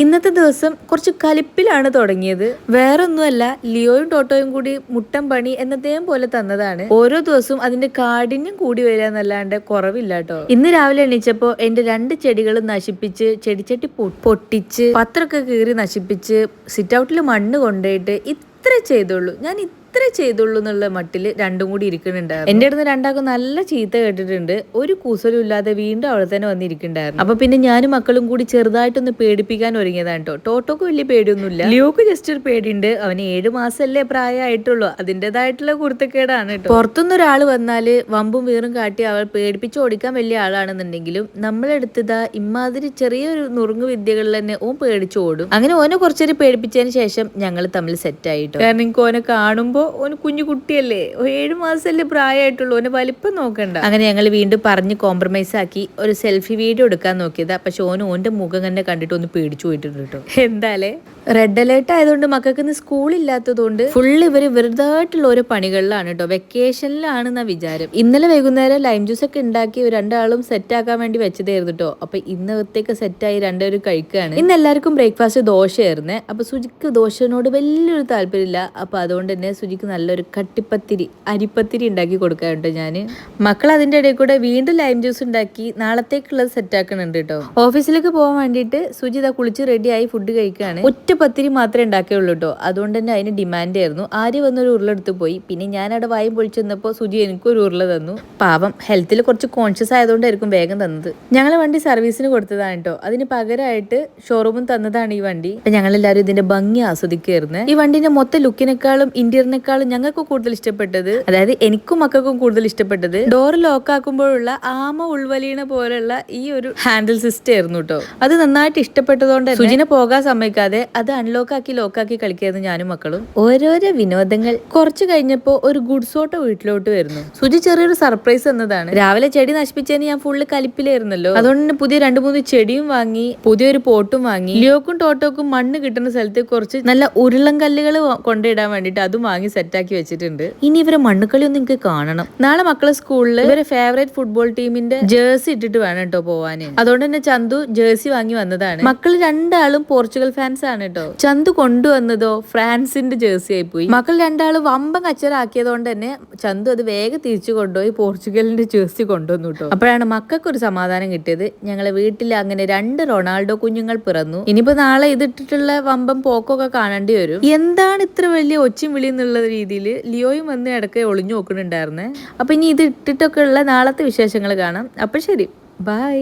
ഇന്നത്തെ ദിവസം കുറച്ച് കലിപ്പിലാണ് തുടങ്ങിയത്. വേറൊന്നുമല്ല, ലിയോയും ടോട്ടോയും കൂടി മുട്ടൻ പണി എന്നതേം പോലെ തന്നതാണ്. ഓരോ ദിവസവും അതിന്റെ കാഠിന്യം കൂടി വരിക എന്നല്ലാണ്ട് കുറവില്ല കേട്ടോ. ഇന്ന് രാവിലെ എണീച്ചപ്പോ എന്റെ 2 ചെടികൾ നശിപ്പിച്ച്, ചെടിച്ചട്ടി പൊട്ടിച്ച്, പത്രമൊക്കെ കീറി നശിപ്പിച്ച്, സിറ്റ് ഔട്ടിൽ മണ്ണ് കൊണ്ടുപോയിട്ട് ഇത്ര ചെയ്തുള്ളൂ. ഞാൻ ഇത്ര ചെയ്തുള്ളൂ എന്നുള്ള മട്ടിൽ രണ്ടും കൂടി ഇരിക്കുന്നുണ്ടായിരുന്നു. എന്റെ അടുത്ത് രണ്ടാക്കും നല്ല ചീത്ത കേട്ടിട്ടുണ്ട്. ഒരു കൂസലും ഇല്ലാതെ വീണ്ടും അവിടെ തന്നെ വന്നിരിക്കുന്നുണ്ടായിരുന്നു. അപ്പൊ പിന്നെ ഞാനും മക്കളും കൂടി ചെറുതായിട്ടൊന്ന് പേടിപ്പിക്കാൻ ഒരുങ്ങിയതാണ് കേട്ടോ. ടോട്ടോക്ക് വലിയ പേടിയൊന്നുമില്ല, ലിയോക്ക് ജസ്റ്റ് ഒരു പേടിയുണ്ട്. അവന് 7 മാസമല്ലേ പ്രായമായിട്ടുള്ളൂ, അതിൻ്റെതായിട്ടുള്ള കുരുത്തക്കേടാണ് കേട്ടോ. പുറത്തുനിന്ന് ഒരാൾ വന്നാല് വമ്പും വീറും കാട്ടി അവൾ പേടിപ്പിച്ച് ഓടിക്കാൻ വലിയ ആളാണെന്നുണ്ടെങ്കിലും നമ്മളെടുത്തതാ ഇമാതിരി ചെറിയൊരു നുറുങ്ങു വിദ്യകളിൽ തന്നെ ഓൻ പേടിച്ച് ഓടും. അങ്ങനെ ഓനെ കുറച്ചേരം പേടിപ്പിച്ചതിന് ശേഷം ഞങ്ങൾ തമ്മിൽ സെറ്റ് ആയിട്ടോ. കാരണം എനിക്ക് ഓനെ കാണുമ്പോ ഓന് കുഞ്ഞു കുട്ടിയല്ലേ, 7 മാസമല്ലേ പ്രായമായിട്ടുള്ളൂ, ഓന് വലിപ്പം നോക്കണ്ട. അങ്ങനെ ഞങ്ങൾ വീണ്ടും പറഞ്ഞ് കോംപ്രമൈസ് ആക്കി ഒരു സെൽഫി വീഡിയോ എടുക്കാൻ നോക്കിയതാ. പക്ഷെ ഓന്റെ മുഖം തന്നെ കണ്ടിട്ട് ഒന്ന് പേടിച്ചു പോയിട്ടുണ്ട് കേട്ടോ. എന്തായാലേ റെഡ് അലേർട്ട് ആയതുകൊണ്ട് മക്കൾക്ക് ഇന്ന് സ്കൂളില്ലാത്തതുകൊണ്ട് ഫുള്ള് ഇവരുടേതായിട്ടുള്ള ഓരോ പണികളിലാണ് കേട്ടോ. വെക്കേഷനിലാണെന്നാ വിചാരം. ഇന്നലെ വൈകുന്നേരം ലൈം ജ്യൂസ് ഒക്കെ ഉണ്ടാക്കി രണ്ടാളും സെറ്റ് ആക്കാൻ വേണ്ടി വെച്ചതായിരുന്നു കേട്ടോ. അപ്പൊ ഇന്നത്തേക്ക് സെറ്റായി രണ്ടുപേരും കഴിക്കുകയാണ്. ഇന്ന് എല്ലാവർക്കും ബ്രേക്ക്ഫാസ്റ്റ് ദോശയായിരുന്നേ. അപ്പൊ സുജിക്ക് ദോശനോട് വലിയൊരു താല്പര്യമില്ല. അപ്പൊ അതുകൊണ്ട് തന്നെ സുജിക്ക് നല്ലൊരു കട്ടിപ്പത്തിരി, അരിപ്പത്തിരി ഉണ്ടാക്കി കൊടുക്കാറുണ്ട് ഞാൻ. മക്കൾ അതിന്റെ ഇടയിൽ കൂടെ വീണ്ടും ലൈം ജ്യൂസ് ഉണ്ടാക്കി നാളത്തേക്കുള്ളത് സെറ്റ് ആക്കുന്നുണ്ട് കേട്ടോ. ഓഫീസിലേക്ക് പോകാൻ വേണ്ടിയിട്ട് സുജി ഇതാ കുളിച്ച് റെഡിയായി ഫുഡ് കഴിക്കുകയാണ്. ഒറ്റ പത്തിരി മാത്രമേ ഉണ്ടാക്കിയുള്ളൂ കേട്ടോ. അതുകൊണ്ട് തന്നെ അതിന് ഡിമാൻഡ് ആയിരുന്നു. ആദ്യം വന്നൊരു ഉരുളെടുത്ത് പോയി. പിന്നെ ഞാൻ അവിടെ വായും പൊളിച്ച് വന്നപ്പോൾ സുജി എനിക്കൊരു ഉരുള തന്നു. പാവം ഹെൽത്തിൽ കുറച്ച് കോൺഷ്യസ് ആയതുകൊണ്ടായിരിക്കും വേഗം തന്നത്. ഞങ്ങൾ വണ്ടി സർവീസിന് കൊടുത്തതാണ് കേട്ടോ. അതിന് പകരമായിട്ട് ഷോറൂമിൽ തന്നതാണ് ഈ വണ്ടി. അപ്പൊ ഞങ്ങളെല്ലാവരും ഇതിന്റെ ഭംഗി ആസ്വദിക്കുകയായിരുന്നു. ഈ വണ്ടിന്റെ മൊത്തം ലുക്കിനേക്കാളും ഇന്റീരിയറിനേക്കാളും ഞങ്ങൾക്ക് കൂടുതൽ ഇഷ്ടപ്പെട്ടത്, അതായത് എനിക്കും മക്കൾക്കും കൂടുതൽ ഇഷ്ടപ്പെട്ടത്, ഡോർ ലോക്ക് ആക്കുമ്പോഴുള്ള ആമ ഉൾവലിയണ പോലുള്ള ഈ ഒരു ഹാൻഡിൽ സിസ്റ്റം ആയിരുന്നു കേട്ടോ. അത് നന്നായിട്ട് ഇഷ്ടപ്പെട്ടതുകൊണ്ട് സുജിനെ പോകാൻ സമ്മതിക്കാതെ അത് അൺലോക്കാക്കി ലോക്കാക്കി കളിക്കായിരുന്നു ഞാനും മക്കളും. ഓരോരോ വിനോദങ്ങൾ. കുറച്ച് കഴിഞ്ഞപ്പോ ഒരു ഗുഡ്സ് ഓട്ടോ വീട്ടിലോട്ട് വരുന്നു. സുജി ചെറിയൊരു സർപ്രൈസ് എന്നതാണ്. രാവിലെ ചെടി നശിപ്പിച്ചതിന് ഞാൻ ഫുള്ള് കലിപ്പിലായിരുന്നല്ലോ. അതുകൊണ്ട് തന്നെ പുതിയ 2-3 ചെടിയും വാങ്ങി, പുതിയൊരു പോട്ടും വാങ്ങി. ലിയോക്കും ടോട്ടോക്കും മണ്ണ് കിട്ടുന്ന സ്ഥലത്ത് കുറച്ച് നല്ല ഉരുളൻ കല്ലുകൾ കൊണ്ടിടാൻ വേണ്ടിട്ട് അതും വാങ്ങി സെറ്റാക്കി വെച്ചിട്ടുണ്ട്. ഇനി ഇവരെ മണ്ണുകളി ഒന്ന് എനിക്ക് കാണണം. നാളെ മക്കളെ സ്കൂളിൽ ഇവരെ ഫേവറേറ്റ് ഫുട്ബോൾ ടീമിന്റെ ജേഴ്സി ഇട്ടിട്ട് വേണം കേട്ടോ പോവാന്. അതുകൊണ്ട് തന്നെ ചന്തു ജേഴ്സി വാങ്ങി വന്നതാണ്. മക്കൾ രണ്ടാളും പോർച്ചുഗൽ ഫാൻസ് ആണ് കേട്ടോ. ചന്തു കൊണ്ടുവന്നതോ ഫ്രാൻസിന്റെ ജേഴ്സി ആയി പോയി. മക്കൾ രണ്ടാളും വമ്പൻ കച്ചറാക്കിയതുകൊണ്ട് തന്നെ ചന്തു അത് വേഗം തിരിച്ചു കൊണ്ടുപോയി പോർച്ചുഗലിന്റെ ജേഴ്സി കൊണ്ടുവന്നു കേട്ടോ. അപ്പോഴാണ് മക്കൾക്ക് ഒരു സമാധാനം കിട്ടിയത്. ഞങ്ങളെ വീട്ടിൽ അങ്ങനെ 2 റൊണാൾഡോ കുഞ്ഞുങ്ങൾ പിറന്നു. ഇനിയിപ്പോ നാളെ ഇതിട്ടിട്ടുള്ള വമ്പൻ പോക്കൊക്കെ കാണേണ്ടി വരും. എന്താണ് ഇത്ര വലിയ ഒച്ചും വിളി എന്നുള്ള രീതിയിൽ ലിയോയും വന്ന് ഇടയ്ക്ക് ഒളിഞ്ഞു നോക്കുന്നുണ്ടായിരുന്നേ. അപ്പൊ ഇനി ഇത് ഇട്ടിട്ടൊക്കെ ഉള്ള നാളത്തെ വിശേഷങ്ങൾ കാണാം. അപ്പൊ ശരി, ബൈ.